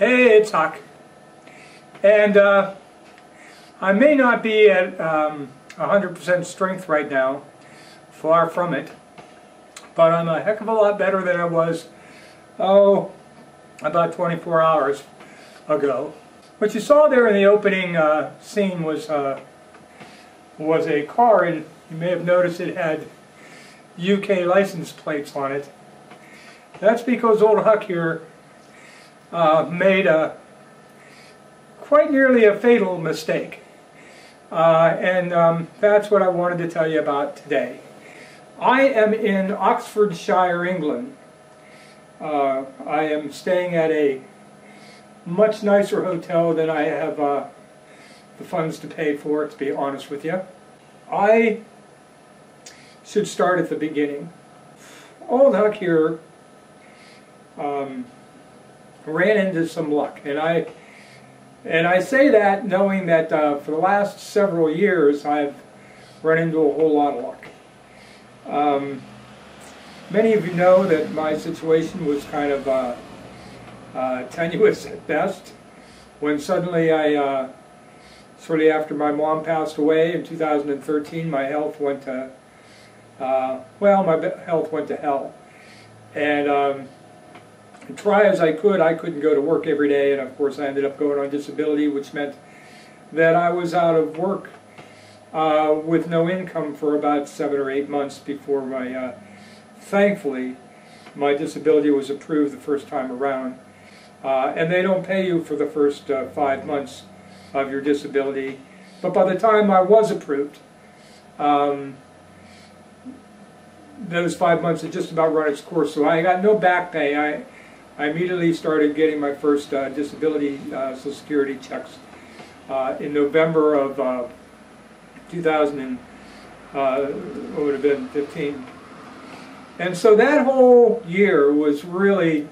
Hey, it's Huck. And I may not be at 100% strength right now, far from it, but I'm a heck of a lot better than I was, about 24 hours ago. What you saw there in the opening scene was a car, and you may have noticed it had UK license plates on it. That's because old Huck here made quite nearly a fatal mistake. That's what I wanted to tell you about today. I am in Oxfordshire, England. I am staying at a much nicer hotel than I have the funds to pay for, to be honest with you. I should start at the beginning. Old Huck here ran into some luck, and I say that knowing that for the last several years I've run into a whole lot of luck. Many of you know that my situation was kind of tenuous at best, when suddenly shortly after my mom passed away in 2013, my health went to hell. And try as I couldn't go to work every day, and of course I ended up going on disability, which meant that I was out of work with no income for about 7 or 8 months before thankfully my disability was approved the first time around. And they don't pay you for the first 5 months of your disability, but by the time I was approved, those 5 months had just about run its course, so I got no back pay. I immediately started getting my first disability Social Security checks in November of 2015. And so that whole year was really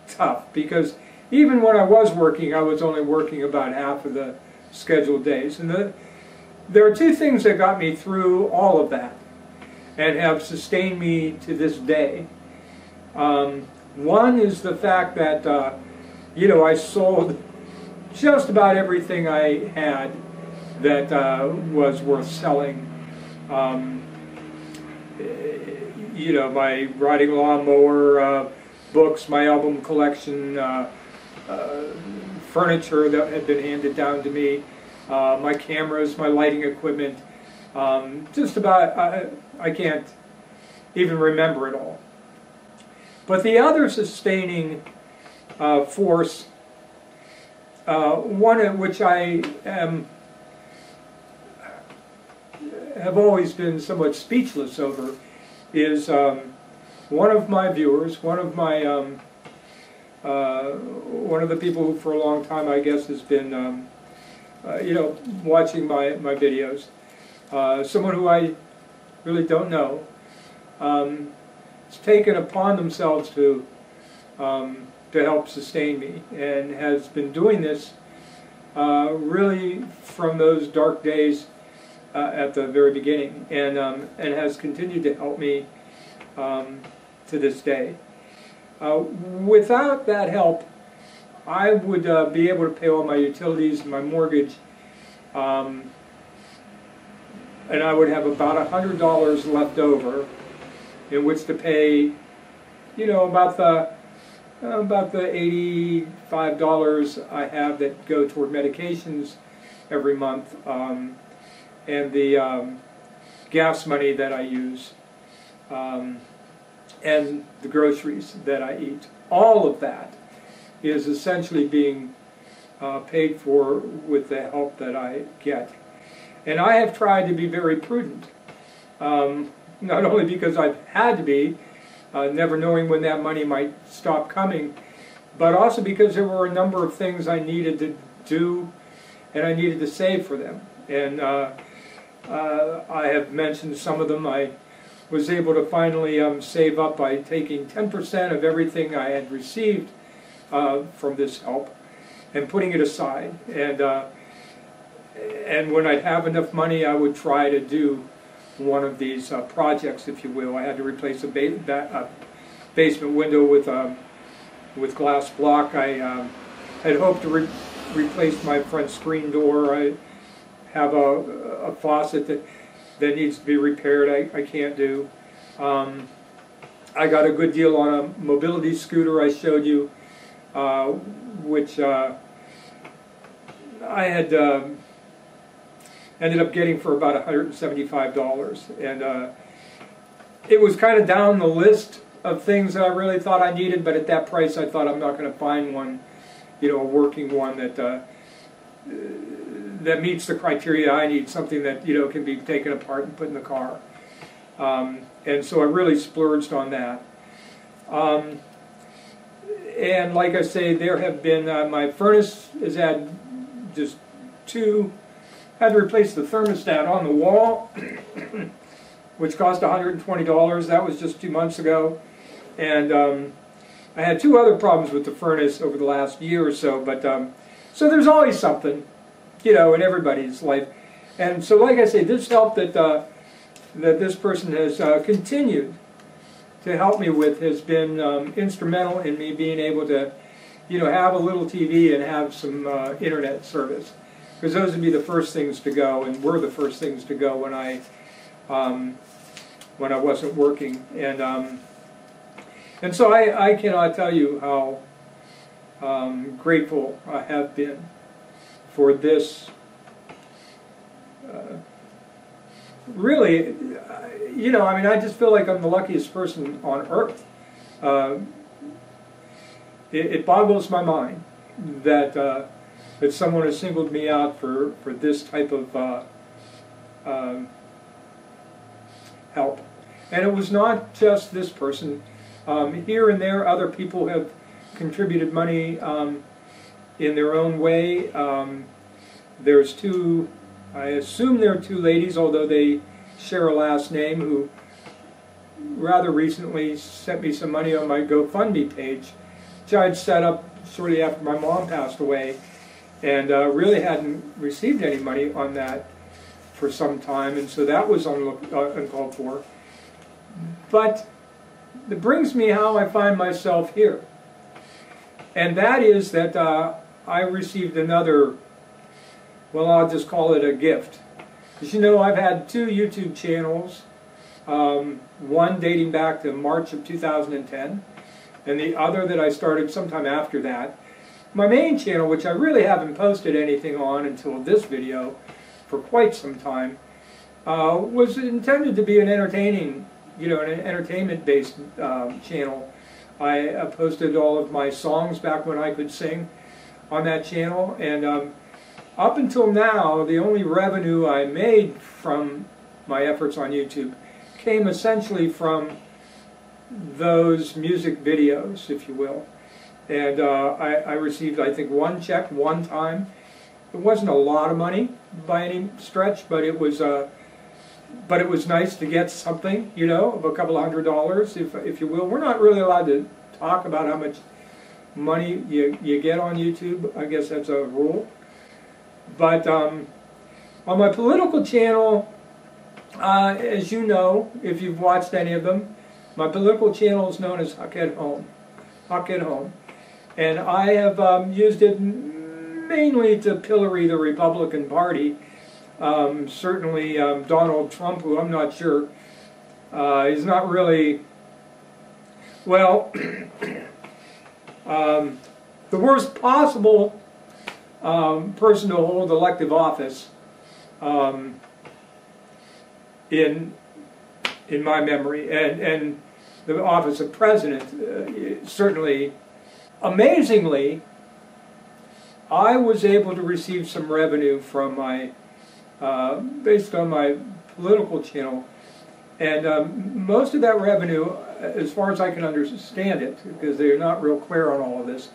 tough, because even when I was working, I was only working about half of the scheduled days. And there are two things that got me through all of that and have sustained me to this day. One is the fact that, I sold just about everything I had that was worth selling. My riding lawnmower, books, my album collection, furniture that had been handed down to me, my cameras, my lighting equipment, just about, I can't even remember it all. But the other sustaining force, one at which I have always been somewhat speechless over, is one of my viewers, one of the people who for a long time, I guess, has been watching my videos, someone who I really don't know, has taken upon themselves to help sustain me, and has been doing this really from those dark days at the very beginning, and has continued to help me to this day. Without that help, I would be able to pay all my utilities and my mortgage, and I would have about $100 left over in which to pay, about the $85 I have that go toward medications every month, and the gas money that I use, and the groceries that I eat. All of that is essentially being paid for with the help that I get. And I have tried to be very prudent, not only because I've had to be, never knowing when that money might stop coming, but also because there were a number of things I needed to do, and I needed to save for them. And I have mentioned some of them. I was able to finally save up by taking 10% of everything I had received from this help and putting it aside. And when I'd have enough money, I would try to do one of these projects, if you will. I had to replace a basement window with glass block. I I'd hoped to replace my front screen door. I have a faucet that needs to be repaired. I can't do. I got a good deal on a mobility scooter I showed you, which I had ended up getting for about $175, and it was kind of down the list of things that I really thought I needed, but at that price I thought I'm not going to find one, a working one that meets the criteria I need, something that can be taken apart and put in the car. And so I really splurged on that. And like I say, there have been, my furnace has had just had to replace the thermostat on the wall, which cost $120. That was just 2 months ago. And I had 2 other problems with the furnace over the last year or so, but so there's always something, in everybody's life. And so like I say, this help that this person has continued to help me with has been instrumental in me being able to, have a little TV and have some internet service. Because those would be the first things to go, and were the first things to go when I wasn't working. And so I cannot tell you how grateful I have been for this. Really, I just feel like I'm the luckiest person on earth. It boggles my mind that that someone has singled me out for this type of help. And it was not just this person. Here and there, other people have contributed money in their own way. There's 2, I assume there are 2 ladies, although they share a last name, who rather recently sent me some money on my GoFundMe page, which I'd set up shortly after my mom passed away, and really hadn't received any money on that for some time, and so that was uncalled for. But it brings me how I find myself here, and that is that I received another, well, I'll just call it a gift. Because I've had 2 YouTube channels, one dating back to March of 2010, and the other that I started sometime after that. My main channel, which I really haven't posted anything on until this video for quite some time, was intended to be an entertaining, an entertainment-based channel. I posted all of my songs back when I could sing on that channel, and up until now, the only revenue I made from my efforts on YouTube came essentially from those music videos, if you will. And I received, I think, 1 check one time. It wasn't a lot of money by any stretch, but it was nice to get something, of a couple of $100, if you will. We're not really allowed to talk about how much money you get on YouTube. I guess that's a rule. But on my political channel, as you know, if you've watched any of them, my political channel is known as Huck at Home. Huck at Home. And I have used it mainly to pillory the Republican Party. Certainly Donald Trump, who I'm not sure, is not really, well, the worst possible person to hold elective office in my memory, and the office of president certainly. Amazingly, I was able to receive some revenue from my based on my political channel, and most of that revenue, as far as I can understand it, because they're not real clear on all of this,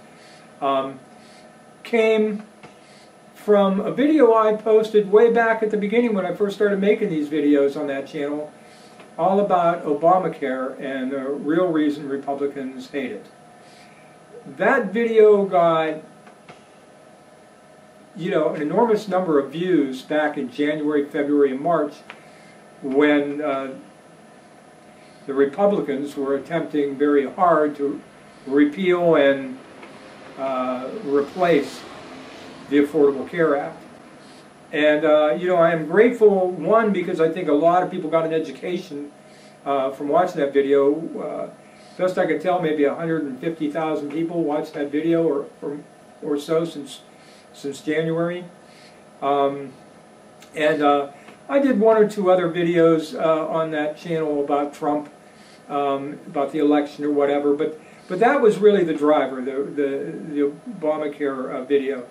came from a video I posted way back at the beginning when I first started making these videos on that channel, all about Obamacare and the real reason Republicans hate it. That video got, an enormous number of views back in January, February, and March, when the Republicans were attempting very hard to repeal and replace the Affordable Care Act. And you know, I am grateful, one, because I think a lot of people got an education from watching that video. Best I can tell, maybe 150,000 people watched that video or so since January. I did one or two other videos on that channel about Trump, about the election or whatever, but that was really the driver, the Obamacare video.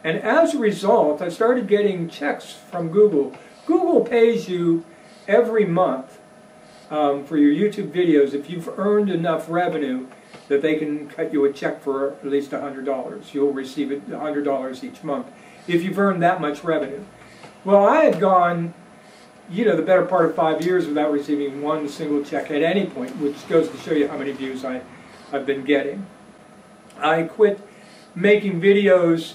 And as a result, I started getting checks from Google. Google pays you every month for your YouTube videos if you've earned enough revenue that they can cut you a check for at least $100. You'll receive it $100 each month if you've earned that much revenue. Well, I had gone, you know, the better part of 5 years without receiving one single check at any point, which goes to show you how many views I've been getting. I quit making videos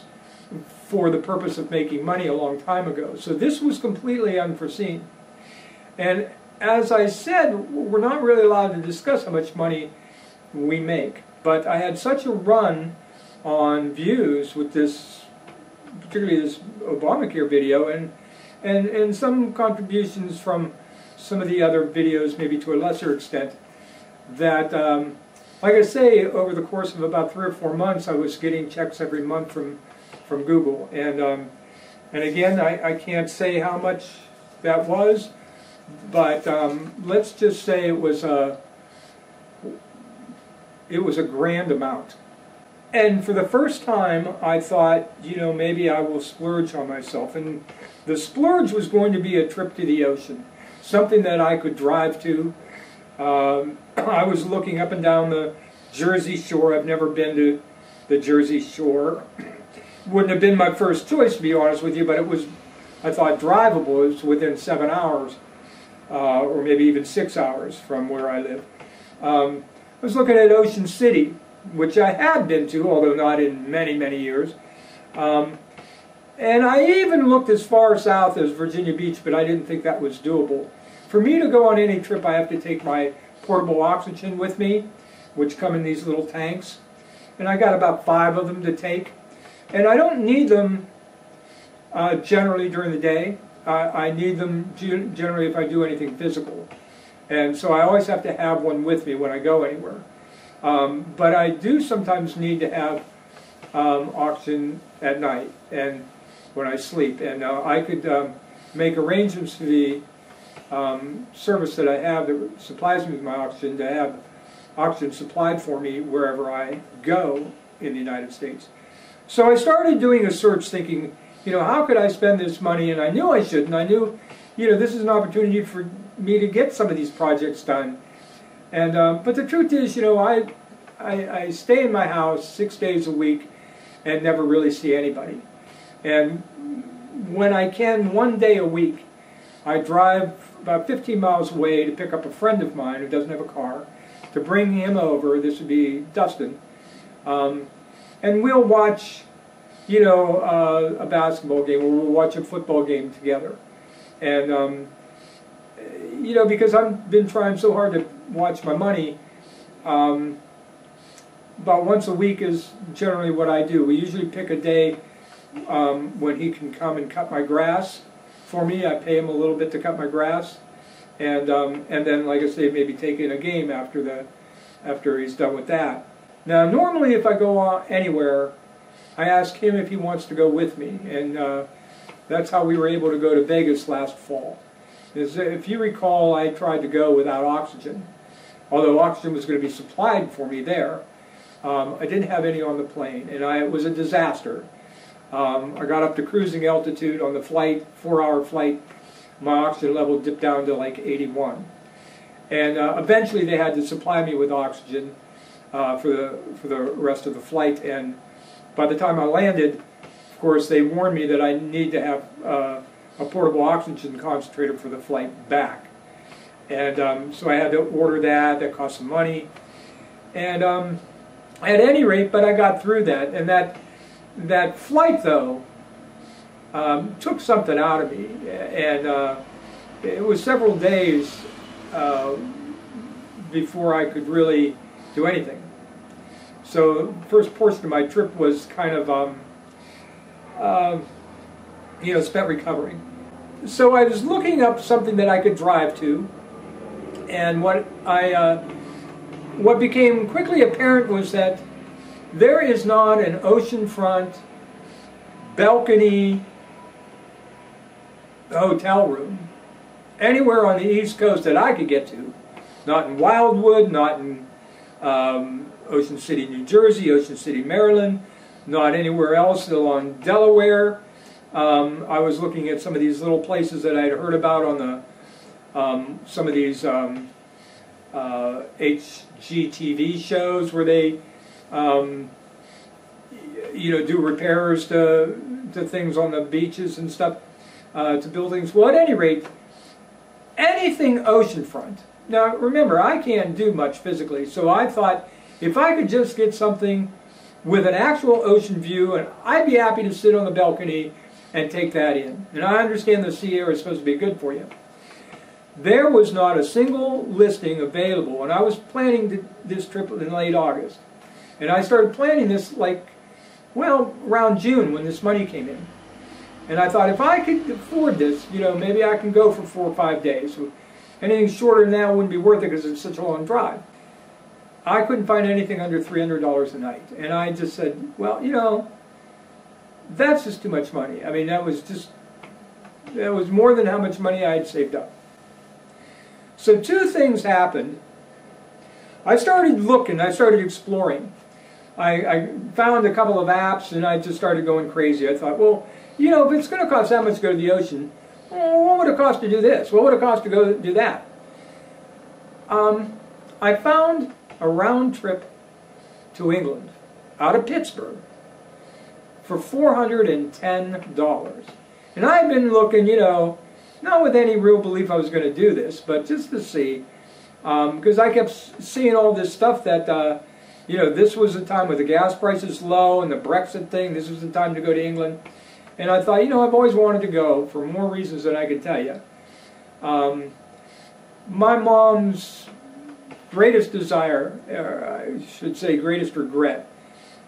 for the purpose of making money a long time ago. So this was completely unforeseen. And as I said, we're not really allowed to discuss how much money we make. But I had such a run on views with this, particularly this Obamacare video, and some contributions from some of the other videos, maybe to a lesser extent, that, like I say, over the course of about 3 or 4 months, I was getting checks every month from Google. And again, I can't say how much that was, but let's just say it was a grand amount. And for the first time, I thought, you know, maybe I will splurge on myself. And the splurge was going to be a trip to the ocean, something that I could drive to. I was looking up and down the Jersey Shore. I've never been to the Jersey Shore. Wouldn't have been my first choice, to be honest with you, but it was, I thought, drivable. It was within 7 hours, or maybe even 6 hours from where I live. I was looking at Ocean City, which I had been to, although not in many, many years. And I even looked as far south as Virginia Beach, but I didn't think that was doable. For me to go on any trip, I have to take my portable oxygen with me, which come in these little tanks. And I got about 5 of them to take. And I don't need them generally during the day. I need them generally if I do anything physical. And so I always have to have one with me when I go anywhere. But I do sometimes need to have oxygen at night and when I sleep. And I could make arrangements for the service that I have that supplies me with my oxygen to have oxygen supplied for me wherever I go in the United States. So I started doing a search thinking, you know, how could I spend this money? And I knew I shouldn't. I knew, you know, this is an opportunity for me to get some of these projects done. And but the truth is, you know, I stay in my house 6 days a week and never really see anybody. And when I can, 1 day a week, I drive about 15 miles away to pick up a friend of mine who doesn't have a car, to bring him over. This would be Dustin. And we'll watch, you know, a basketball game, or we'll watch a football game together. And, you know, because I've been trying so hard to watch my money, about once a week is generally what I do. We usually pick a day when he can come and cut my grass for me. I pay him a little bit to cut my grass. And then, like I say, maybe take in a game after he's done with that. Now, normally if I go anywhere, I ask him if he wants to go with me, and that's how we were able to go to Vegas last fall. If you recall, I tried to go without oxygen, although oxygen was going to be supplied for me there. I didn't have any on the plane, and it was a disaster. I got up to cruising altitude on the flight, 4-hour flight. My oxygen level dipped down to like 81. And eventually they had to supply me with oxygen for the rest of the flight. And by the time I landed, of course, they warned me that I need to have a portable oxygen concentrator for the flight back. And so I had to order that. That cost some money. And at any rate, but I got through that. And that flight, though, took something out of me, and it was several days before I could really do anything. So the first portion of my trip was kind of, spent recovering. So I was looking up something that I could drive to, and what became quickly apparent was that there is not an oceanfront balcony hotel room anywhere on the East Coast that I could get to. Not in Wildwood, not in Ocean City, New Jersey, Ocean City, Maryland, not anywhere else along Delaware. I was looking at some of these little places that I had heard about on the some of these HGTV shows where they do repairs to things on the beaches and stuff, to buildings. Well, at any rate, anything oceanfront. Now, remember, I can't do much physically, so I thought if I could just get something with an actual ocean view, and I'd be happy to sit on the balcony and take that in. And I understand the sea air is supposed to be good for you. There was not a single listing available, and I was planning this trip in late August. And I started planning this around June when this money came in. And I thought if I could afford this, maybe I can go for 4 or 5 days. Anything shorter than that wouldn't be worth it because it's such a long drive. I couldn't find anything under $300 a night. And I just said, well, that's just too much money. I mean, that was more than how much money I had saved up. So 2 things happened. I started looking, I started exploring. I found a couple of apps and I just started going crazy. I thought, well, if it's going to cost that much to go to the ocean, what would it cost to do this? What would it cost to go do that? I found a round trip to England out of Pittsburgh for $410. And I've been looking, not with any real belief I was going to do this, but just to see, because I kept seeing all this stuff that, this was the time with the gas prices low and the Brexit thing, this was the time to go to England. And I thought, I've always wanted to go for more reasons than I could tell you. My mom's greatest desire, I should say greatest regret,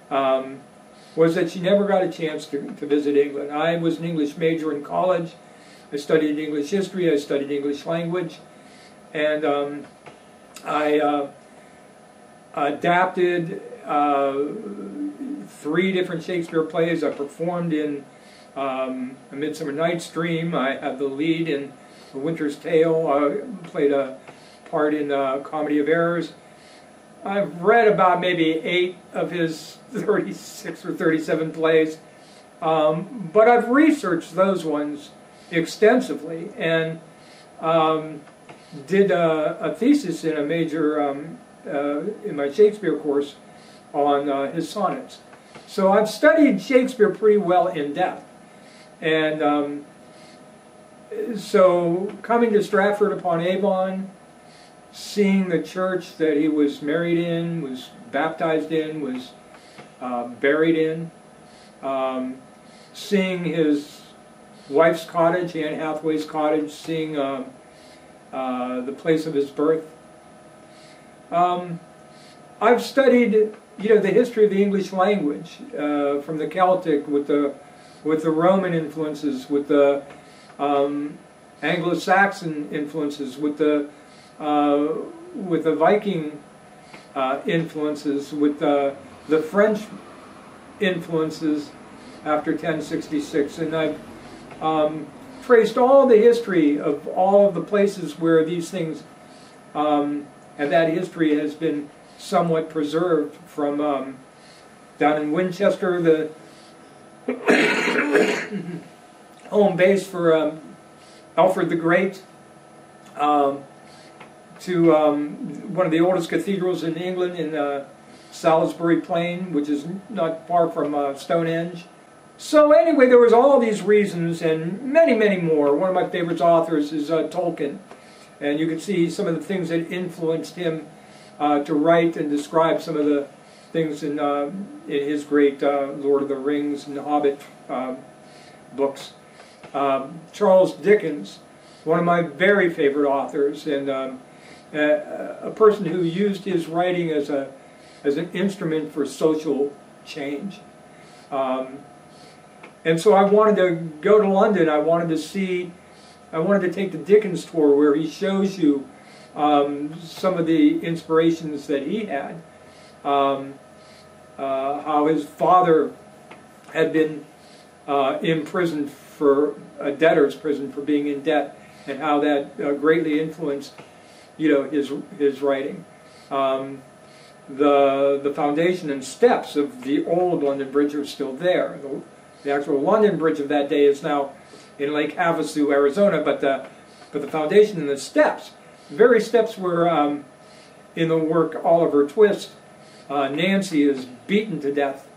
was that she never got a chance to visit England. I was an English major in college. I studied English history. I studied English language. And I adapted 3 different Shakespeare plays. I performed in A Midsummer Night's Dream. I had the lead in A Winter's Tale. I played a part in Comedy of Errors. I've read about maybe 8 of his 36 or 37 plays, but I've researched those ones extensively and did a thesis in a major, in my Shakespeare course on his sonnets. So I've studied Shakespeare pretty well in depth. And so coming to Stratford-upon-Avon, seeing the church that he was married in, was baptized in, was buried in, seeing his wife's cottage, Anne Hathaway's cottage, seeing the place of his birth. I've studied, the history of the English language, from the Celtic with the Roman influences, with the Anglo-Saxon influences, with the Viking influences, with the French influences after 1066, and I've traced all the history of all of the places where these things, and that history has been somewhat preserved, from down in Winchester, the home base for Alfred the Great, to one of the oldest cathedrals in England in Salisbury Plain, which is not far from Stonehenge. So anyway, there was all these reasons and many, many more. One of my favorite authors is Tolkien, and you can see some of the things that influenced him to write and describe some of the things in his great Lord of the Rings and Hobbit books. Charles Dickens, one of my very favorite authors, and a person who used his writing as as an instrument for social change. And so I wanted to go to London. I wanted to take the Dickens tour where he shows you some of the inspirations that he had. How his father had been imprisoned for a debtor's prison for being in debt, and how that greatly influenced, his writing. The foundation and steps of the old London Bridge are still there. The actual London Bridge of that day is now in Lake Havasu, Arizona, but the foundation and the steps, the very steps where in the work Oliver Twist, Nancy is beaten to death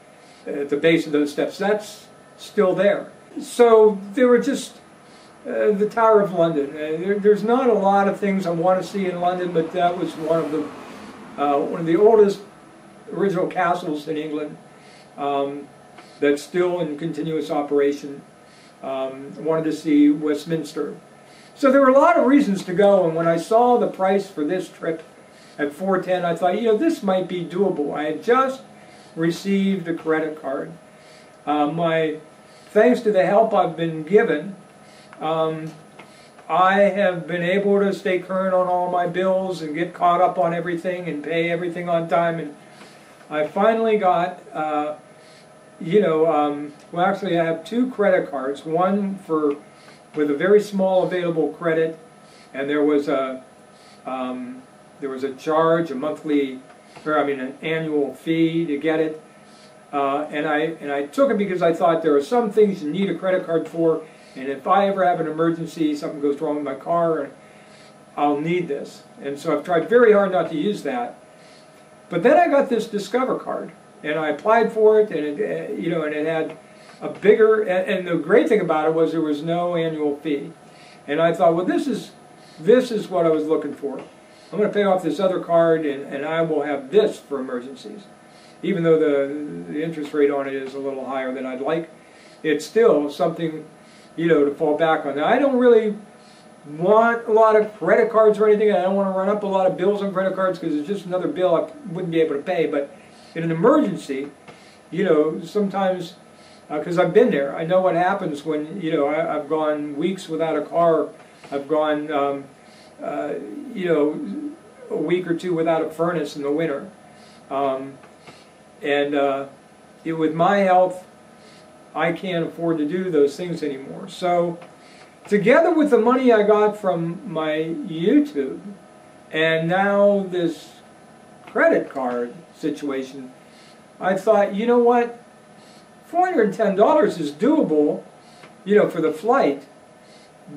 at the base of those steps. That's still there. So there were just the Tower of London. There's not a lot of things I want to see in London, but that was one of the oldest original castles in England that's still in continuous operation. I wanted to see Westminster. So there were a lot of reasons to go, and when I saw the price for this trip at $410, I thought, this might be doable. I had just received a credit card. Thanks to the help I've been given, I have been able to stay current on all my bills and get caught up on everything and pay everything on time. And I finally got, well, actually I have 2 credit cards. One with a very small available credit, and there was a charge, an annual fee to get it. And I took it because I thought there are some things you need a credit card for, and if I ever have an emergency, something goes wrong with my car, I'll need this. And so I've tried very hard not to use that. But then I got this Discover card, and I applied for it, and it had a bigger, and the great thing about it was there was no annual fee. And I thought, well, this is what I was looking for. I'm going to pay off this other card, and I will have this for emergencies. Even though the interest rate on it is a little higher than I'd like, it's still something, to fall back on. Now, I don't really want a lot of credit cards or anything. I don't want to run up a lot of bills on credit cards because it's just another bill I wouldn't be able to pay. But in an emergency, sometimes, because I've been there, I know what happens when, I've gone weeks without a car. I've gone, a week or 2 without a furnace in the winter. With my health, I can't afford to do those things anymore. So, together with the money I got from my YouTube, and now this credit card situation, I thought, you know what, $410 is doable, for the flight,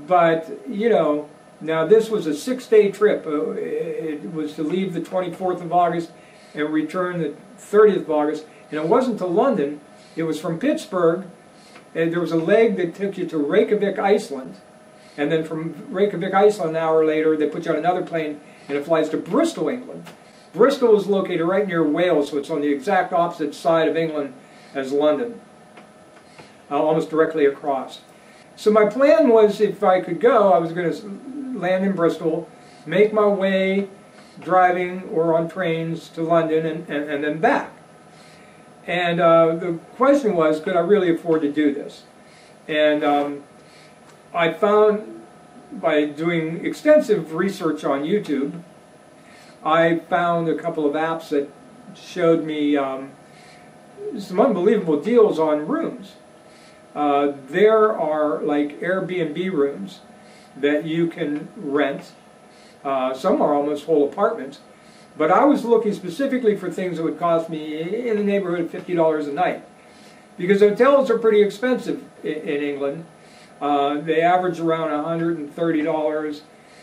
but, now this was a 6-day trip. It was to leave the 24th of August and return the 30th of August, and it wasn't to London. It was from Pittsburgh, and there was a leg that took you to Reykjavik, Iceland, and then from Reykjavik, Iceland, an hour later, they put you on another plane, and it flies to Bristol, England. Bristol is located right near Wales, so it's on the exact opposite side of England as London, almost directly across. So my plan was, if I could go, I was going to land in Bristol, make my way driving or on trains to London, and then back. And the question was, could I really afford to do this? And I found, by doing extensive research on YouTube, I found a couple of apps that showed me some unbelievable deals on rooms. There are like Airbnb rooms that you can rent. Some are almost whole apartments. But I was looking specifically for things that would cost me in the neighborhood of $50 a night. Because hotels are pretty expensive in England. They average around $130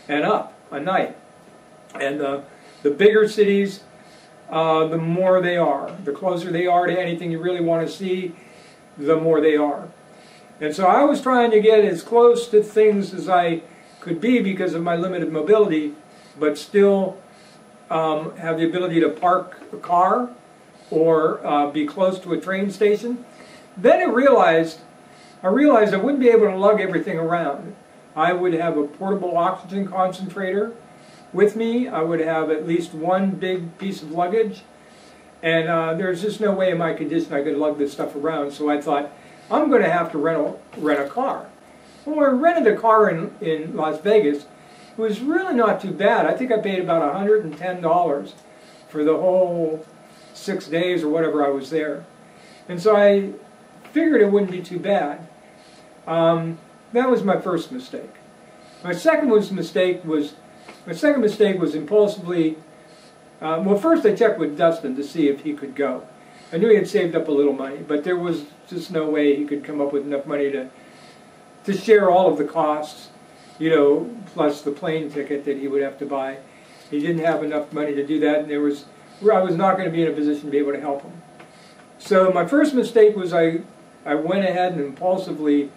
and up a night. And the bigger cities, the more they are. The closer they are to anything you really want to see, the more they are. And so I was trying to get as close to things as I could be because of my limited mobility, but still have the ability to park a car or be close to a train station. Then I realized I wouldn't be able to lug everything around. I would have a portable oxygen concentrator with me. I would have at least one big piece of luggage. And there's just no way in my condition I could lug this stuff around. So I thought, I'm going to have to rent a car. Well, I rented a car in Las Vegas. It was really not too bad. I think I paid about $110 for the whole 6 days or whatever I was there. And so I figured it wouldn't be too bad. That was my first mistake. My second mistake was impulsively. Well, first I checked with Dustin to see if he could go. I knew he had saved up a little money, but there was just no way he could come up with enough money to share all of the costs, you know, plus the plane ticket that he would have to buy. He didn't have enough money to do that, and I was not going to be in a position to be able to help him. So my first mistake was I went ahead and impulsively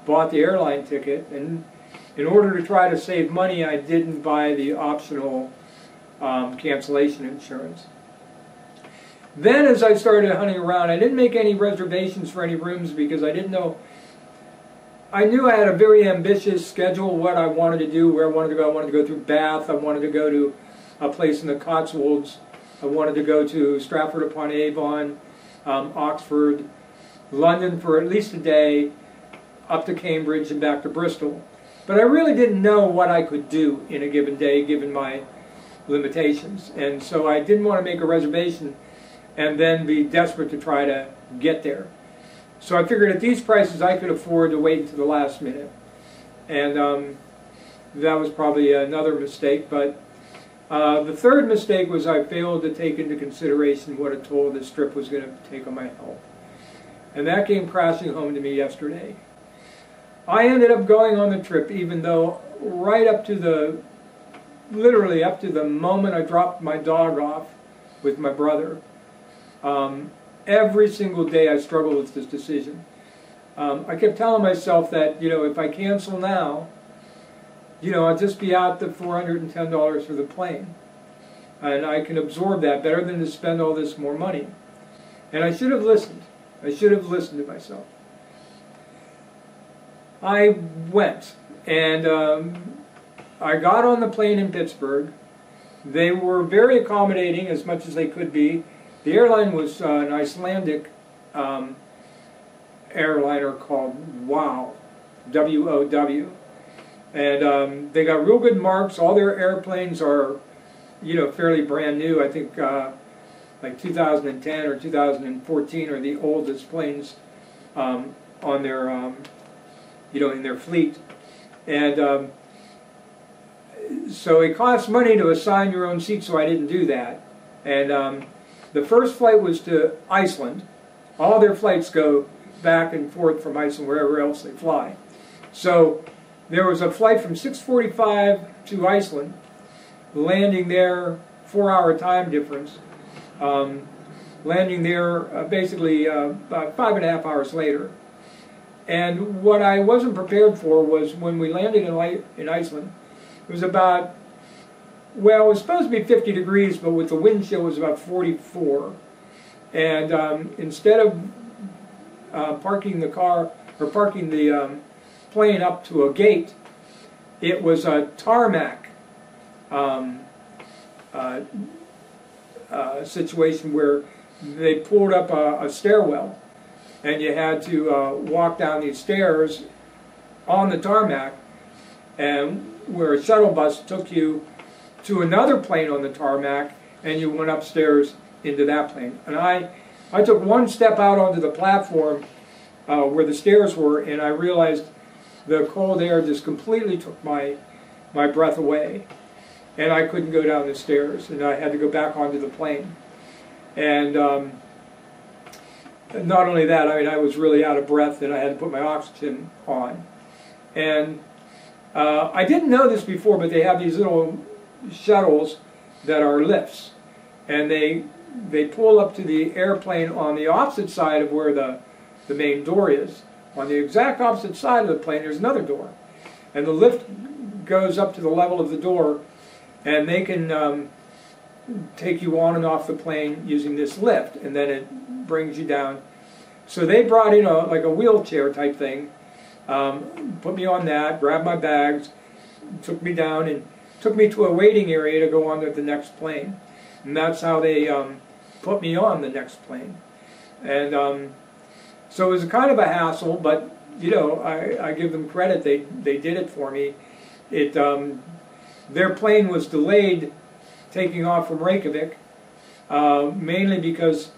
bought the airline ticket, and in order to try to save money, I didn't buy the optional cancellation insurance. Then as I started hunting around, I didn't make any reservations for any rooms because I didn't know. I knew I had a very ambitious schedule, what I wanted to do, where I wanted to go. I wanted to go through Bath. I wanted to go to a place in the Cotswolds. I wanted to go to Stratford-upon-Avon, Oxford, London for at least a day, up to Cambridge and back to Bristol. But I really didn't know what I could do in a given day, given my limitations. And so I didn't want to make a reservation and then be desperate to try to get there. So I figured at these prices I could afford to wait until the last minute. And that was probably another mistake. But the third mistake was I failed to take into consideration what a toll this trip was going to take on my health. And that came crashing home to me yesterday. I ended up going on the trip even though right up to the, literally up to the moment I dropped my dog off with my brother, every single day I struggled with this decision. I kept telling myself that, you know, if I cancel now, you know, I'll just be out the $410 for the plane. And I can absorb that better than to spend all this more money. And I should have listened. I should have listened to myself. I went, and I got on the plane in Pittsburgh. They were very accommodating as much as they could be. The airline was an Icelandic airliner called WOW, W-O-W. And they got real good marks. All their airplanes are, you know, fairly brand new. I think like 2010 or 2014 are the oldest planes on their, you know, in their fleet. And so it costs money to assign your own seat, so I didn't do that. And the first flight was to Iceland. All their flights go back and forth from Iceland wherever else they fly. So there was a flight from 6:45 to Iceland, landing there, 4-hour time difference, landing there basically about 5.5 hours later. And what I wasn't prepared for was when we landed in Iceland, it was about, well, it was supposed to be 50 degrees, but with the wind chill it was about 44. And instead of parking the car, or parking the plane up to a gate, it was a tarmac situation where they pulled up a stairwell, and you had to walk down these stairs on the tarmac, and where a shuttle bus took you to another plane on the tarmac, and you went upstairs into that plane. And I took one step out onto the platform where the stairs were, and I realized the cold air just completely took my breath away, and I couldn't go down the stairs, and I had to go back onto the plane. And not only that, I mean, I was really out of breath, and I had to put my oxygen on. And I didn't know this before, but they have these little shuttles that are lifts, and they pull up to the airplane on the opposite side of where the main door is. On the exact opposite side of the plane, there's another door, and the lift goes up to the level of the door, and they can take you on and off the plane using this lift, and then it brings you down. So they brought in like a wheelchair type thing, put me on that, grabbed my bags, took me down, and took me to a waiting area to go on to the next plane. And that's how they put me on the next plane. And so it was kind of a hassle, but you know, I give them credit. They did it for me. Their plane was delayed taking off from Reykjavik, mainly because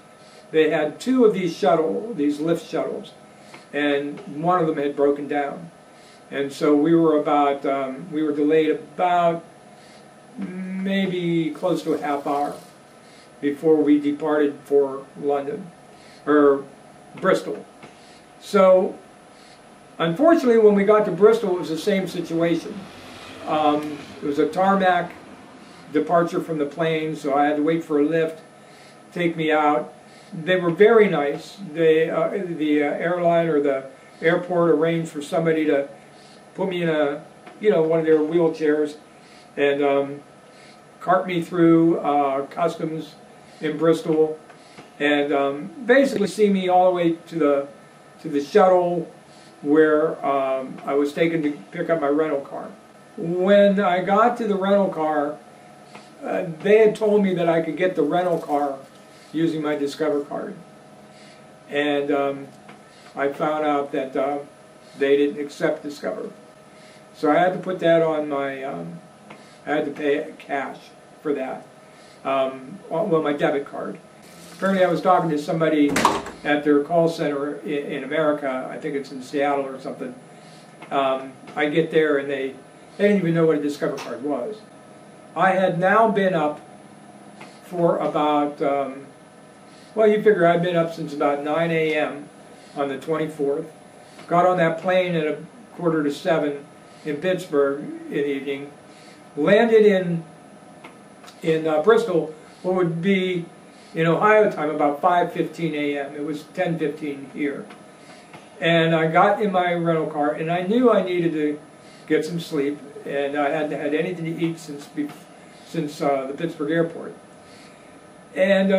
they had 2 of these lift shuttles, and one of them had broken down. And so we were delayed about maybe close to a half hour before we departed for London, or Bristol. So, unfortunately, when we got to Bristol, it was the same situation. It was a tarmac departure from the plane, so I had to wait for a lift, take me out. They were very nice. The airline or the airport arranged for somebody to put me in one of their wheelchairs and cart me through customs in Bristol, and basically see me all the way to the shuttle where I was taken to pick up my rental car. When I got to the rental car, they had told me that I could get the rental car using my Discover card. And I found out that they didn't accept Discover. So I had to put that on my, I had to pay cash for that, well, my debit card. Apparently I was talking to somebody at their call center in America, I think it's in Seattle or something. I get there and they didn't even know what a Discover card was. I had now been up for about, well, you figure I'd been up since about 9 a.m. on the 24th. Got on that plane at 6:45 in Pittsburgh in the evening. Landed in Bristol, what would be in Ohio time about 5:15 a.m. It was 10:15 here. And I got in my rental car, and I knew I needed to get some sleep, and I hadn't had anything to eat since the Pittsburgh airport. And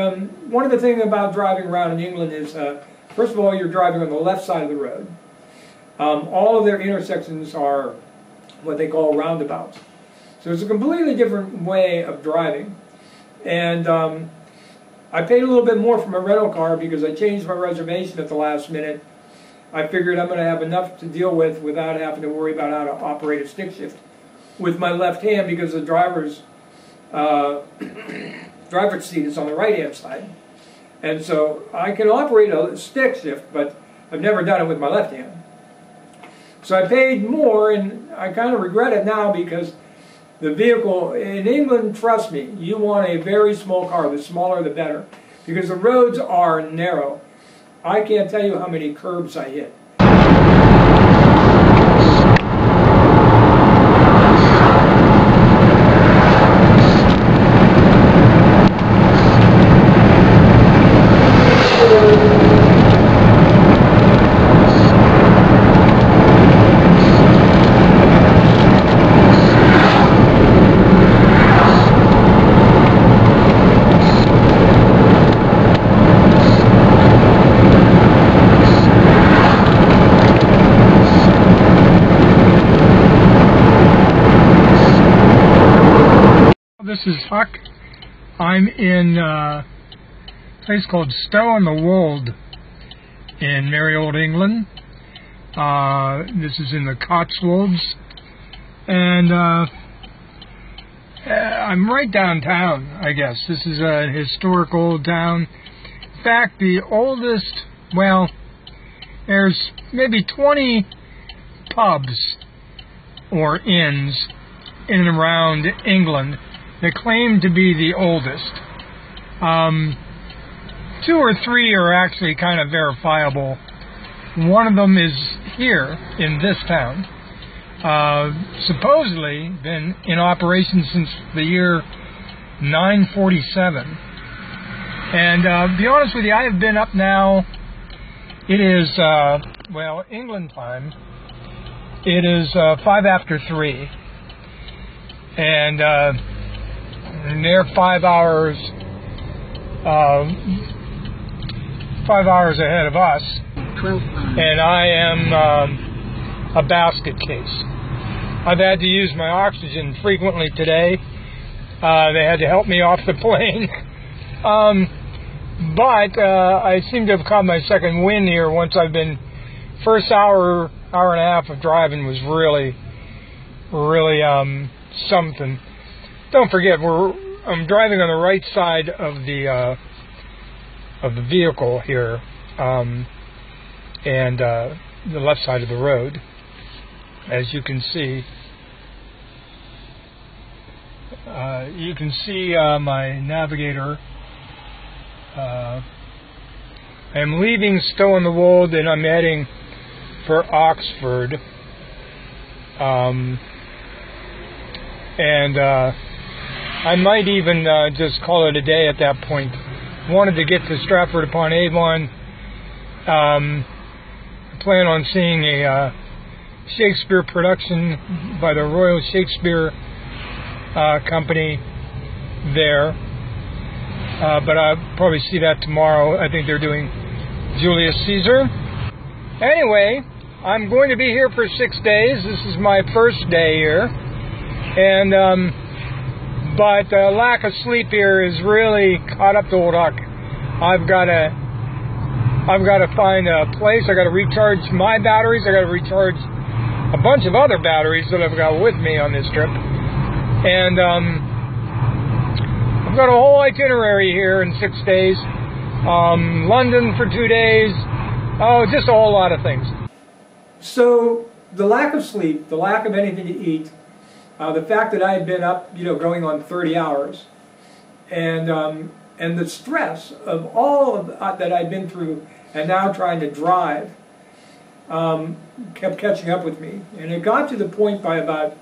one of the things about driving around in England is, first of all, you're driving on the left side of the road. All of their intersections are what they call roundabouts. So it's a completely different way of driving. And I paid a little bit more for my rental car because I changed my reservation at the last minute. I figured I'm going to have enough to deal with without having to worry about how to operate a stick shift with my left hand, because the driver's seat is on the right-hand side. And so I can operate a stick shift, but I've never done it with my left hand. So I paid more, and I kind of regret it now, because the vehicle in England, trust me, you want a very small car. The smaller the better, because the roads are narrow. I can't tell you how many curbs I hit. This is Huck. I'm in a place called Stow-on-the-Wold in merry old England. This is in the Cotswolds, and I'm right downtown, I guess. This is a historic old town. In fact, the oldest, well, there's maybe 20 pubs or inns in and around England that claim to be the oldest. 2 or 3 are actually kind of verifiable. One of them is here in this town. Supposedly been in operation since the year 947. And to be honest with you, I have been up now. It is, well, England time. It is 5 after 3. And they're 5 hours ahead of us. 12 miles. And I am a basket case. I've had to use my oxygen frequently today. They had to help me off the plane. But I seem to have caught my second wind here once I've been... First hour and a half of driving was really something. Don't forget, I'm driving on the right side of the vehicle here, and the left side of the road, as you can see. You can see my navigator. I am leaving Stow on the Wold, and I'm heading for Oxford. I might even just call it a day at that point. Wanted to get to Stratford upon Avon. Plan on seeing a Shakespeare production by the Royal Shakespeare Company there. But I'll probably see that tomorrow. I think they're doing Julius Caesar. Anyway, I'm going to be here for 6 days. This is my first day here. And, but lack of sleep here is really caught up to old Huck. I've got to find a place. I got to recharge my batteries. I got to recharge a bunch of other batteries that I've got with me on this trip. And, I've got a whole itinerary here in 6 days. London for 2 days. Oh, just a whole lot of things. So the lack of sleep, the lack of anything to eat, the fact that I had been up, going on 30 hours, and the stress of all of that I'd been through, and now trying to drive, kept catching up with me. And it got to the point by about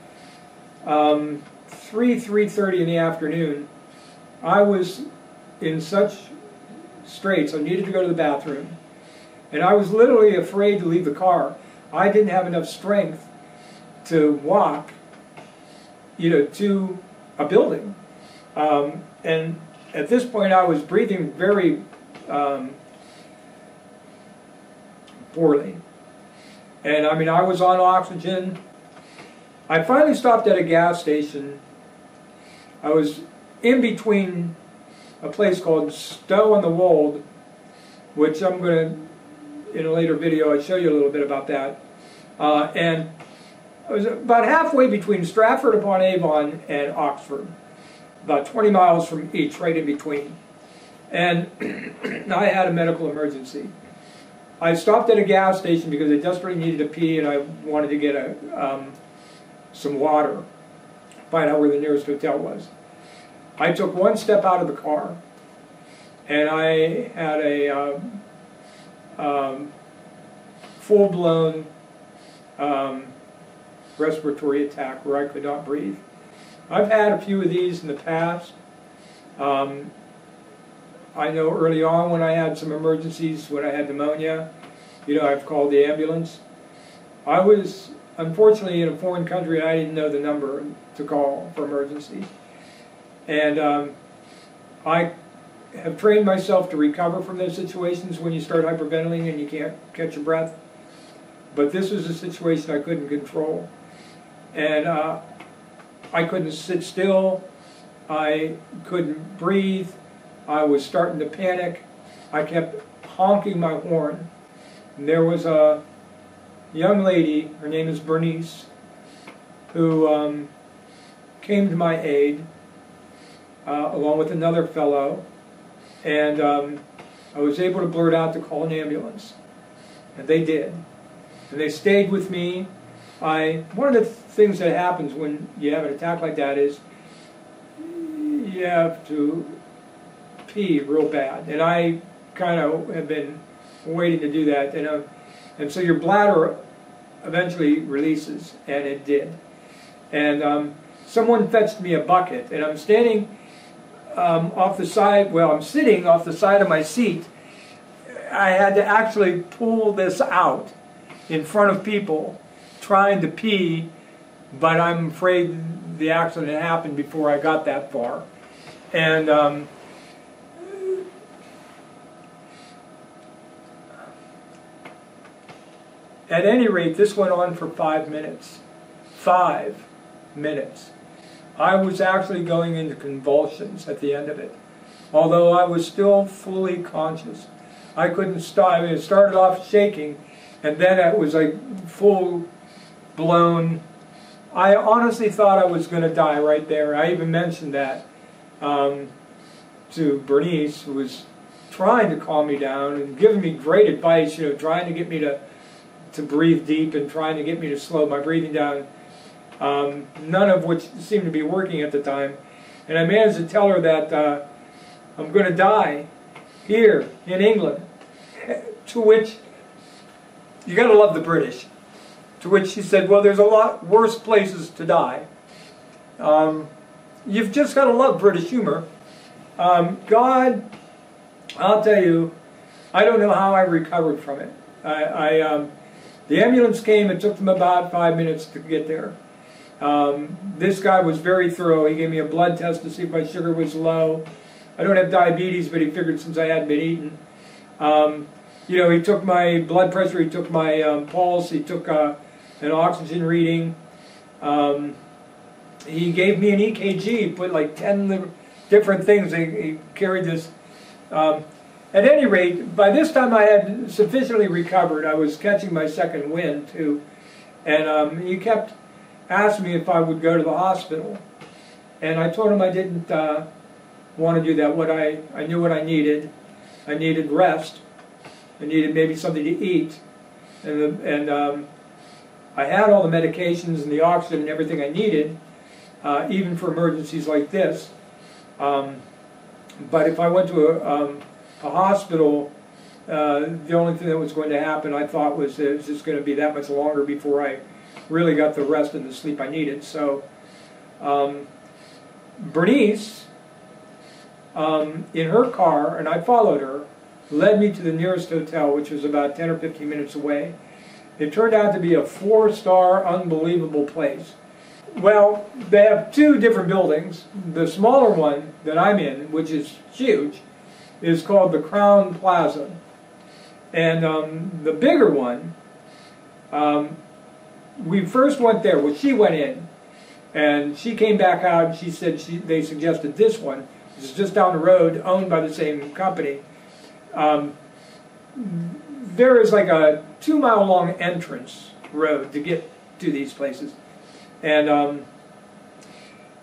3:30 in the afternoon, I was in such straits. I needed to go to the bathroom, and I was literally afraid to leave the car. I didn't have enough strength to walk, to a building. And at this point, I was breathing very poorly. And I mean, I was on oxygen. I finally stopped at a gas station. I was in between a place called Stow on the Wold, which I'm going to, in a later video, I'll show you a little bit about that. And I was about halfway between Stratford upon Avon and Oxford, about 20 miles from each, right in between. And I had a medical emergency. I stopped at a gas station because I desperately needed to pee, and I wanted to get some water, find out where the nearest hotel was. I took one step out of the car, and I had a full-blown respiratory attack where I could not breathe. I've had a few of these in the past. I know early on when I had some emergencies, when I had pneumonia, I've called the ambulance. I was unfortunately in a foreign country and I didn't know the number to call for emergency. And I have trained myself to recover from those situations when you start hyperventilating and you can't catch your breath. But this was a situation I couldn't control. And I couldn't sit still. I couldn't breathe. I was starting to panic. I kept honking my horn. And there was a young lady, her name is Bernice, who came to my aid, along with another fellow, and I was able to blurt out to call an ambulance. And they did. And they stayed with me. One of the things that happens when you have an attack like that is you have to pee real bad. And I kind of have been waiting to do that. And so your bladder eventually releases, and it did. And someone fetched me a bucket, and I'm standing off the side, well, I'm sitting off the side of my seat. I had to actually pull this out in front of people trying to pee, but I'm afraid the accident happened before I got that far. And at any rate, this went on for 5 minutes. 5 minutes. I was actually going into convulsions at the end of it. although I was still fully conscious. I couldn't stop. I mean, it started off shaking, and then it was like full blown. I honestly thought I was going to die right there. I even mentioned that to Bernice, who was trying to calm me down and giving me great advice, you know, trying to get me to breathe deep and trying to get me to slow my breathing down, none of which seemed to be working at the time. And I managed to tell her that I'm going to die here in England, to which, you got to love the British, to which she said, well, there's a lot worse places to die. You've just got to love British humor. God, I'll tell you, I don't know how I recovered from it. The ambulance came. It took them about 5 minutes to get there. This guy was very thorough. He gave me a blood test to see if my sugar was low. I don't have diabetes, but he figured since I hadn't been eating. You know, he took my blood pressure, he took my pulse, he took an oxygen reading. He gave me an EKG, put like 10 different things. He carried this. At any rate, by this time I had sufficiently recovered. I was catching my second wind too. And he kept asking me if I would go to the hospital. And I told him I didn't want to do that. I knew what I needed. I needed rest. I needed maybe something to eat. And I had all the medications and the oxygen and everything I needed, even for emergencies like this. But if I went to a hospital, the only thing that was going to happen, I thought, was it was just going to be that much longer before I really got the rest and the sleep I needed. So Bernice, in her car, and I followed her, led me to the nearest hotel, which was about 10 or 15 minutes away. It turned out to be a 4-star, unbelievable place. Well, they have 2 different buildings. The smaller one that I'm in, which is huge, is called the Crown Plaza. And the bigger one, we first went there. Well, she went in, and she came back out, and she said they suggested this one, which is just down the road, owned by the same company. There is like a 2-mile-long entrance road to get to these places. And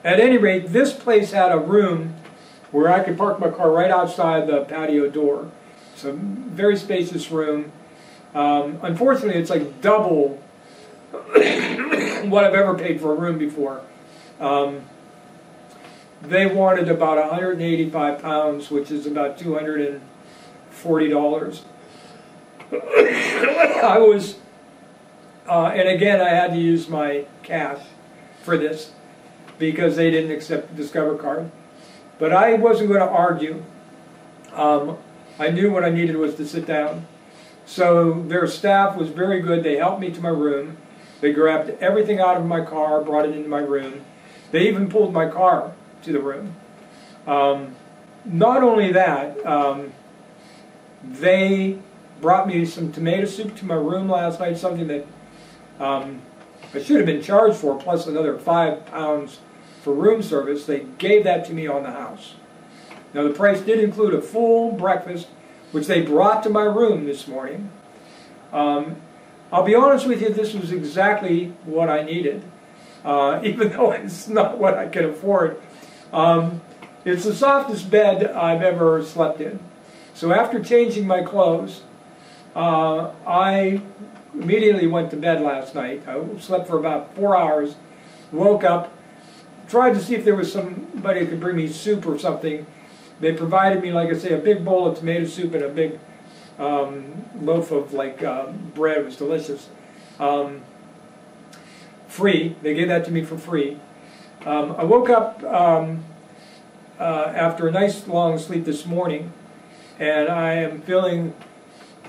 at any rate, this place had a room where I could park my car right outside the patio door. It's a very spacious room. Unfortunately, it's like double what I've ever paid for a room before. They wanted about 185 pounds, which is about $240. I was, and again, I had to use my cash for this because they didn't accept the Discover card. But I wasn't going to argue. I knew what I needed was to sit down. So their staff was very good. They helped me to my room. They grabbed everything out of my car, brought it into my room. They even pulled my car to the room. Not only that, they brought me some tomato soup to my room last night, something that I should have been charged for, plus another 5 pounds for room service. They gave that to me on the house. Now the price did include a full breakfast, which they brought to my room this morning. I'll be honest with you, this was exactly what I needed, even though it's not what I can afford. It's the softest bed I've ever slept in. So after changing my clothes, I immediately went to bed last night. I slept for about 4 hours, woke up, tried to see if there was somebody who could bring me soup or something. They provided me, like I say, a big bowl of tomato soup and a big loaf of bread. It was delicious. Free. They gave that to me for free. I woke up after a nice long sleep this morning, and I am feeling,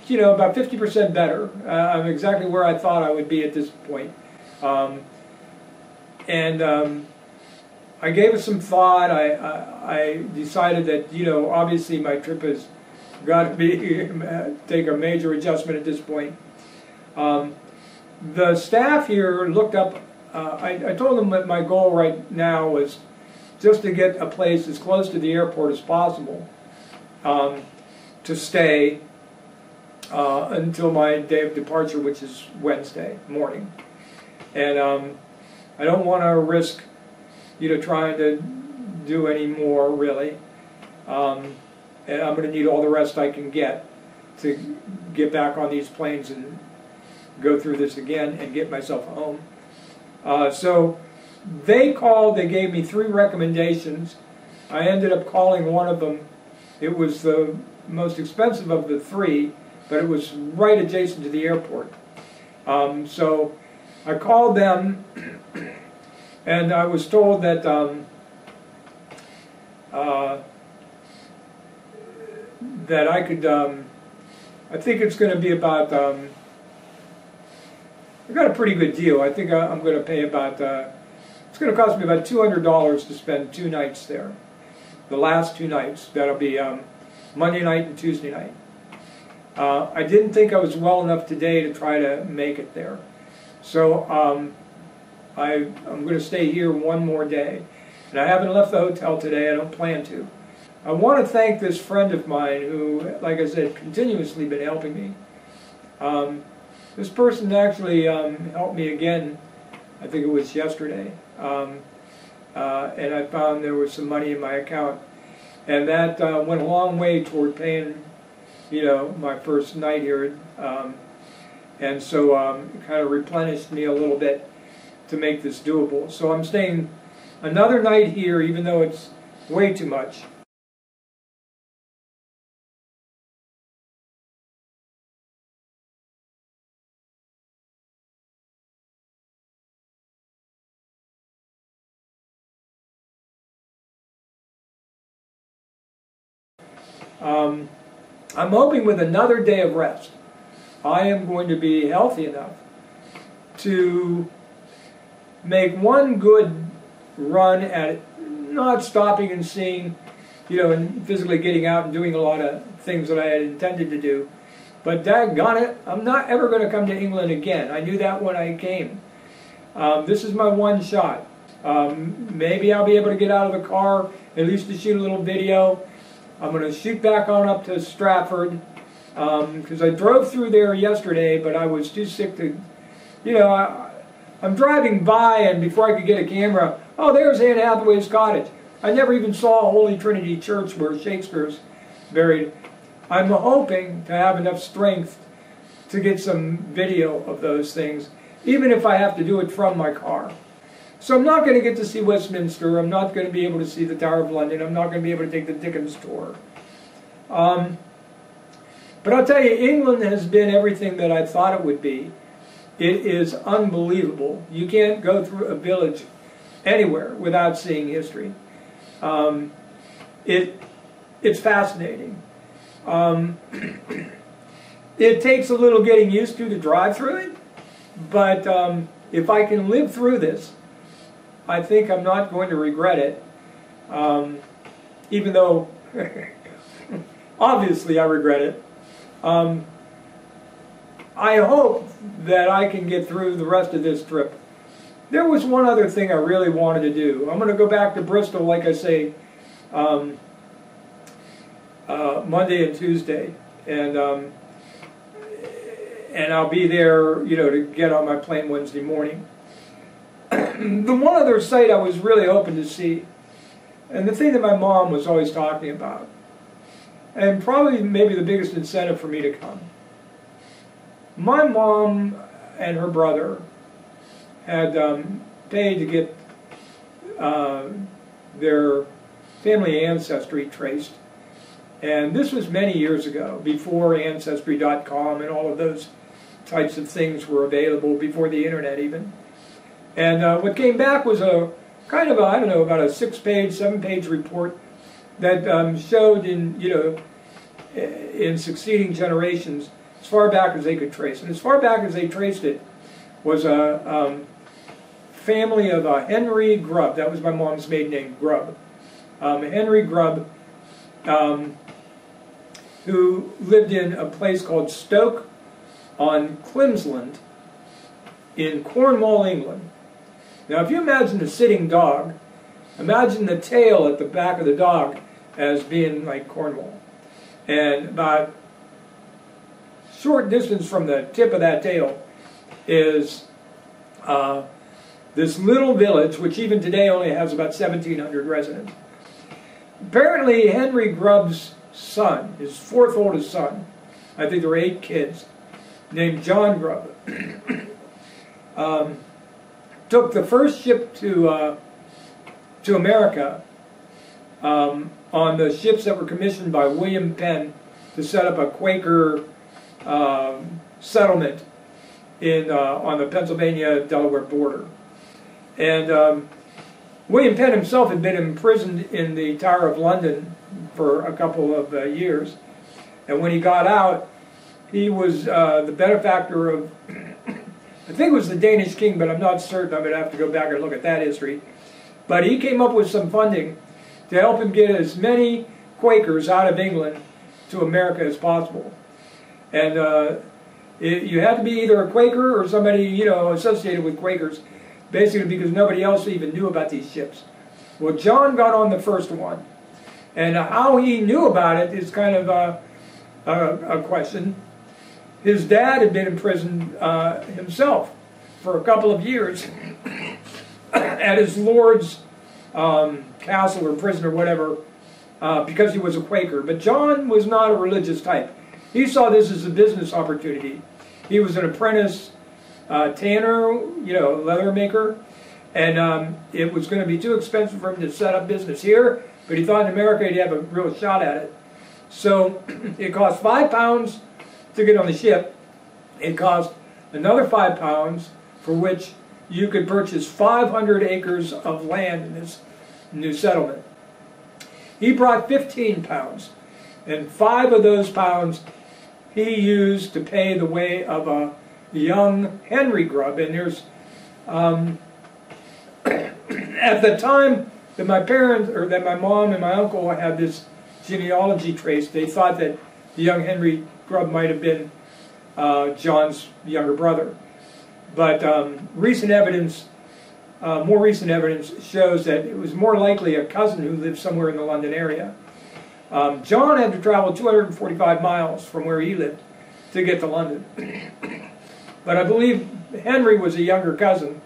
you know, about 50% better. I'm exactly where I thought I would be at this point. I gave it some thought. I decided that, you know, obviously my trip has got to be take a major adjustment at this point. The staff here looked up. I told them that my goal right now was just to get a place as close to the airport as possible to stay until my day of departure, which is Wednesday morning. And I don't want to risk, trying to do any more, really. And I'm going to need all the rest I can get to get back on these planes and go through this again and get myself home. So they called, they gave me 3 recommendations. I ended up calling one of them. It was the most expensive of the 3, but it was right adjacent to the airport. So I called them, and I was told that that I could, I think it's going to be about, I got a pretty good deal. I think I'm going to pay about, it's going to cost me about $200 to spend 2 nights there. The last 2 nights. That'll be Monday night and Tuesday night. I didn't think I was well enough today to try to make it there. So I'm going to stay here one more day. And I haven't left the hotel today. I don't plan to. I want to thank this friend of mine who, like I said, continuously been helping me. This person actually helped me again, I think it was yesterday. And I found there was some money in my account. And that went a long way toward paying, my first night here. And so it kind of replenished me a little bit to make this doable. So I'm staying another night here, even though it's way too much. I'm hoping with another day of rest, I am going to be healthy enough to make one good run at it, not stopping and seeing, and physically getting out and doing a lot of things that I had intended to do. But daggone it, I'm not ever going to come to England again. I knew that when I came. This is my one shot. Maybe I'll be able to get out of the car, at least to shoot a little video. I'm going to shoot back on up to Stratford, because I drove through there yesterday, but I was too sick to, I'm driving by, and before I could get a camera, oh, there's Anne Hathaway's cottage. I never even saw Holy Trinity Church where Shakespeare's buried. I'm hoping to have enough strength to get some video of those things, even if I have to do it from my car. So I'm not going to get to see Westminster. I'm not going to be able to see the Tower of London. I'm not going to be able to take the Dickens tour. But I'll tell you, England has been everything that I thought it would be. It is unbelievable. You can't go through a village anywhere without seeing history. It's fascinating. It takes a little getting used to drive through it, but if I can live through this, I think I'm not going to regret it, even though obviously I regret it. I hope that I can get through the rest of this trip. There was one other thing I really wanted to do. I'm going to go back to Bristol, like I say, Monday and Tuesday, and I'll be there, to get on my plane Wednesday morning. The one other site I was really hoping to see, and the thing that my mom was always talking about, and probably maybe the biggest incentive for me to come. My mom and her brother had paid to get their family ancestry traced. And this was many years ago, before Ancestry.com and all of those types of things were available, before the internet even. And what came back was a kind of a, I don't know, about a 6-page, 7-page report that showed in, in succeeding generations as far back as they could trace. And as far back as they traced it was a family of Henry Grubb. That was my mom's maiden name, Grubb. Henry Grubb, who lived in a place called Stoke on Climsland in Cornwall, England. Now, if you imagine a sitting dog, Imagine the tail at the back of the dog as being like Cornwall. And about short distance from the tip of that tail is this little village, which even today only has about 1,700 residents. Apparently, Henry Grubb's son, his fourth oldest son, I think there were 8 kids, named John Grubb, took the first ship to America on the ships that were commissioned by William Penn to set up a Quaker settlement on the Pennsylvania-Delaware border. And William Penn himself had been imprisoned in the Tower of London for a couple of years. And when he got out, he was the benefactor of, I think it was the Danish king, but I'm not certain. I'm going to have to go back and look at that history. But he came up with some funding to help him get as many Quakers out of England to America as possible. And you had to be either a Quaker or somebody, you know, associated with Quakers, basically because nobody else even knew about these ships. Well, John got on the first one. And how he knew about it is kind of a question. His dad had been imprisoned himself for a couple of years at his lord's castle or prison or whatever because he was a Quaker. But John was not a religious type. He saw this as a business opportunity. He was an apprentice tanner, you know, leather maker, and it was going to be too expensive for him to set up business here, but he thought in America he'd have a real shot at it. So it cost £5 to get on the ship. It cost another £5 for which you could purchase 500 acres of land in this new settlement. He brought £15, and 5 of those pounds he used to pay the way of a young Henry Grubb. And there's, at the time that my parents, or that my mom and my uncle had this genealogy trace, they thought that the young Henry Grubb might have been John's younger brother. But recent evidence, more recent evidence shows that it was more likely a cousin who lived somewhere in the London area. John had to travel 245 miles from where he lived to get to London. But I believe Henry was a younger cousin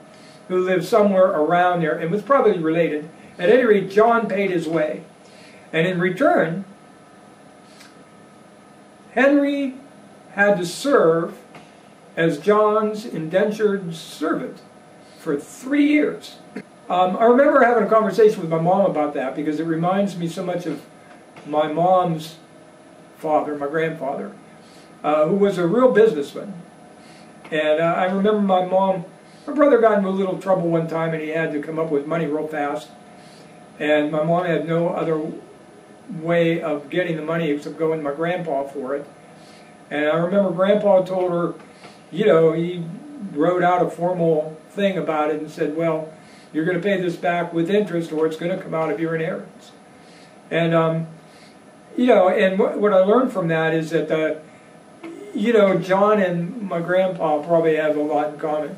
who lived somewhere around there and was probably related. At any rate, John paid his way. And in return, Henry had to serve as John's indentured servant for 3 years. I remember having a conversation with my mom about that because it reminds me so much of my mom's father, my grandfather, who was a real businessman. And I remember my brother got into a little trouble one time and he had to come up with money real fast. And my mom had no other way of getting the money except going to my grandpa for it. And I remember Grandpa told her, you know, he wrote out a formal thing about it and said, well, you're going to pay this back with interest or it's going to come out of your inheritance. And, you know, and what I learned from that is that, you know, John and my grandpa probably have a lot in common.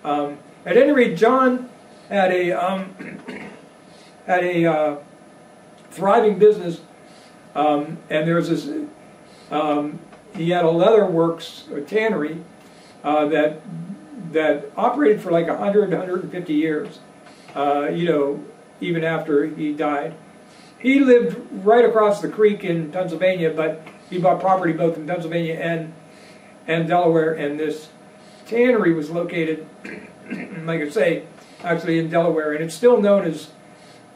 At any rate, John had a thriving business, and there was this, he had a leather works, a tannery, that operated for like 100, 150 years, you know, even after he died. He lived right across the creek in Pennsylvania, but he bought property both in Pennsylvania and Delaware, and this tannery was located, like I say, actually in Delaware, and it's still known as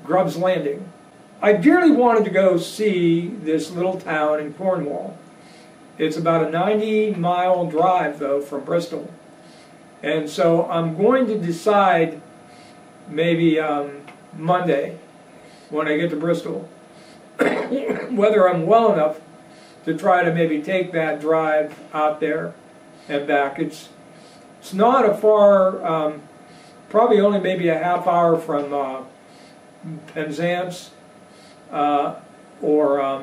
Grubb's Landing. I dearly wanted to go see this little town in Cornwall. It's about a 90-mile drive, though, from Bristol. And so I'm going to decide maybe Monday, when I get to Bristol, whether I'm well enough to try to maybe take that drive out there and back. It's not a far, probably only maybe a half hour from Penzance or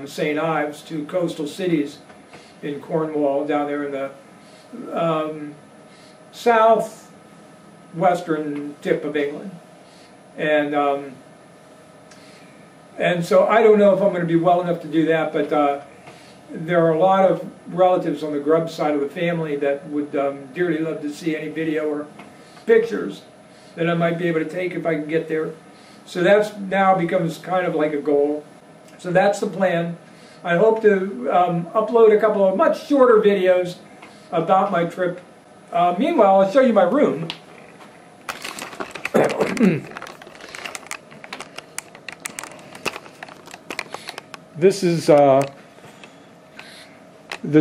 St. Ives, two coastal cities in Cornwall, down there in the southwestern tip of England. And And so I don't know if I'm going to be well enough to do that, but there are a lot of relatives on the Grubb side of the family that would dearly love to see any video or pictures that I might be able to take if I can get there. So that's now becomes kind of like a goal. So that's the plan. I hope to upload a couple of much shorter videos about my trip. Meanwhile, I'll show you my room. This is the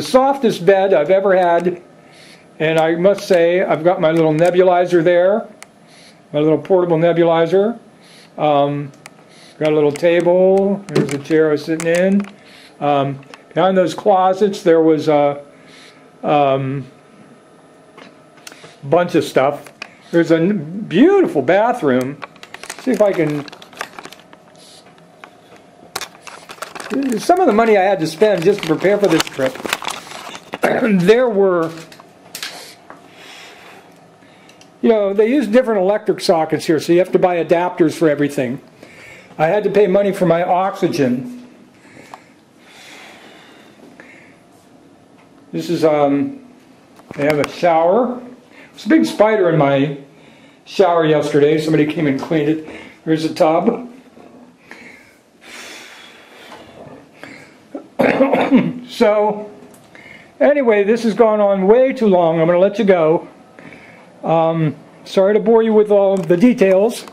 softest bed I've ever had, and I must say I've got my little nebulizer there, my little portable nebulizer. Got a little table. There's a chair I was sitting in. Behind those closets there was a bunch of stuff. There's a beautiful bathroom. See if I can... Some of the money I had to spend just to prepare for this trip. There were... You know, they use different electric sockets here, so you have to buy adapters for everything. I had to pay money for my oxygen. This is, they have a shower. There's a big spider in my shower yesterday. Somebody came and cleaned it. There's a tub. So, anyway, this has gone on way too long. I'm going to let you go. Sorry to bore you with all the details.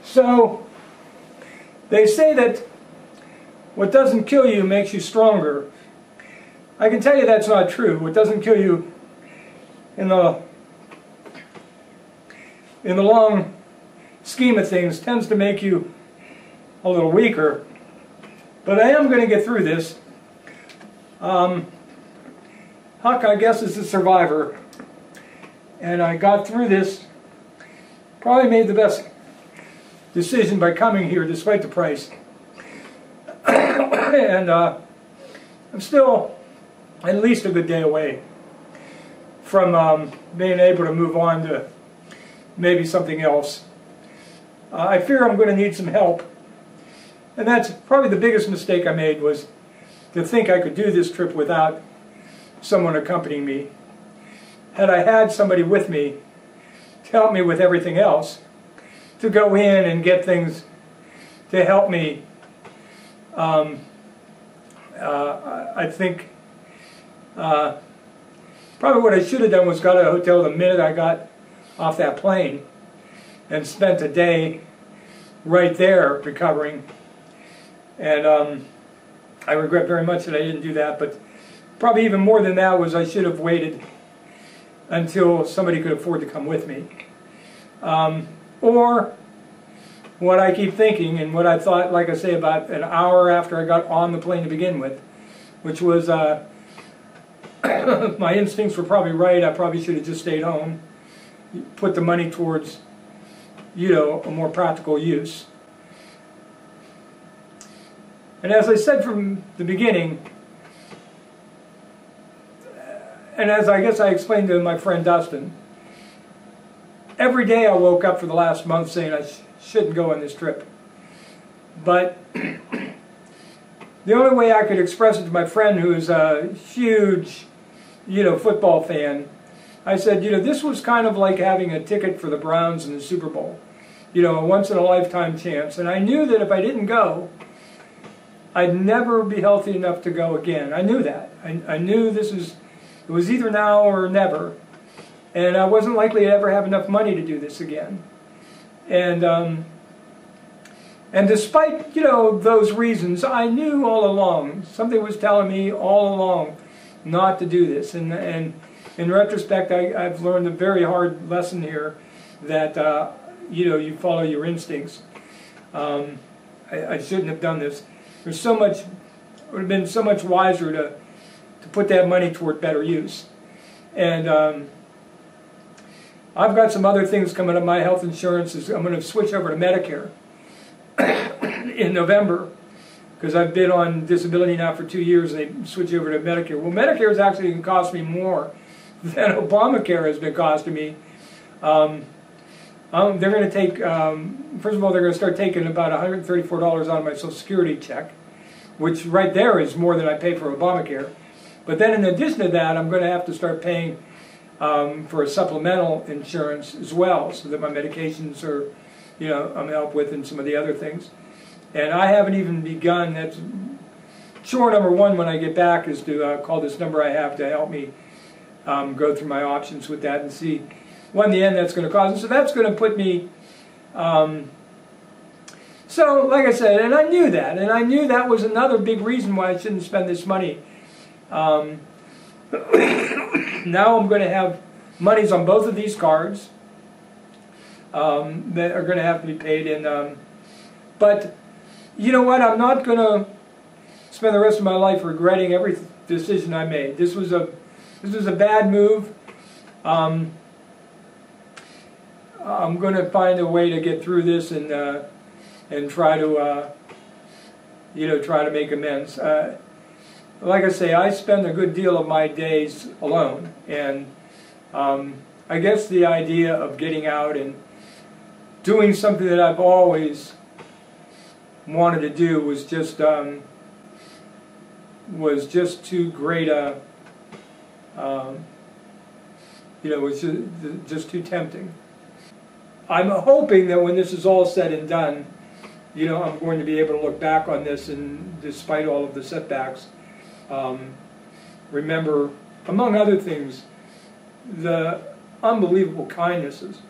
So, they say that what doesn't kill you makes you stronger. I can tell you that's not true. What doesn't kill you in the long scheme of things tends to make you a little weaker. But I am going to get through this. Huck, I guess, is a survivor. And I got through this. Probably made the best decision by coming here despite the price. And I'm still at least a good day away from being able to move on to maybe something else. I fear I'm going to need some help. And that's probably the biggest mistake I made, was to think I could do this trip without someone accompanying me. Had I had somebody with me to help me with everything else, to go in and get things to help me, I think probably what I should have done was got a hotel the minute I got off that plane and spent a day right there recovering. And I regret very much that I didn't do that, but probably even more than that was I should have waited until somebody could afford to come with me. Or what I keep thinking, and what I thought, like I say, about an hour after I got on the plane to begin with, which was my instincts were probably right. I probably should have just stayed home, put the money towards, you know, a more practical use. And as I said from the beginning, and as I guess I explained to my friend Dustin, every day I woke up for the last month saying I shouldn't go on this trip. But the only way I could express it to my friend, who is a huge, you know, football fan, I said, you know, this was kind of like having a ticket for the Browns in the Super Bowl. You know, a once-in-a-lifetime chance. And I knew that if I didn't go, I'd never be healthy enough to go again. I knew that. I knew it was either now or never. And I wasn't likely to ever have enough money to do this again. And despite, you know, those reasons, I knew all along, something was telling me all along not to do this. And in retrospect, I've learned a very hard lesson here, that, you know, you follow your instincts. I shouldn't have done this. There's so much, it would have been so much wiser to put that money toward better use. And I've got some other things coming up. My health insurance is, I'm going to switch over to Medicare in November, because I've been on disability now for 2 years, and they switch over to Medicare. Well, Medicare is actually going to cost me more that Obamacare has been costing me. They're going to take, first of all, they're going to start taking about $134 out of my Social Security check, which right there is more than I pay for Obamacare. But then in addition to that, I'm going to have to start paying for a supplemental insurance as well, so that my medications are, I'm helped with, and some of the other things. And I haven't even begun. That's chore number one when I get back, is to call this number I have to help me go through my options with that and see what in the end that's going to cost. And so that's going to put me, so like I said, and I knew that, and I knew that was another big reason why I shouldn't spend this money. Now I'm going to have monies on both of these cards that are going to have to be paid in, but you know what, I'm not going to spend the rest of my life regretting every decision I made. This was a bad move. I'm going to find a way to get through this and try to try to make amends. Like I say, I spend a good deal of my days alone, and I guess the idea of getting out and doing something that I've always wanted to do was just too great a, was just too tempting. I'm hoping that when this is all said and done, I'm going to be able to look back on this, and despite all of the setbacks, remember, among other things, the unbelievable kindnesses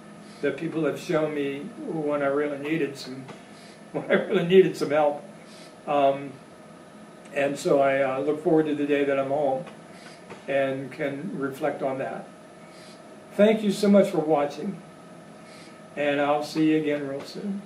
that people have shown me when I really needed some help. And so I look forward to the day that I'm home and can reflect on that. Thank you so much for watching, and I'll see you again real soon.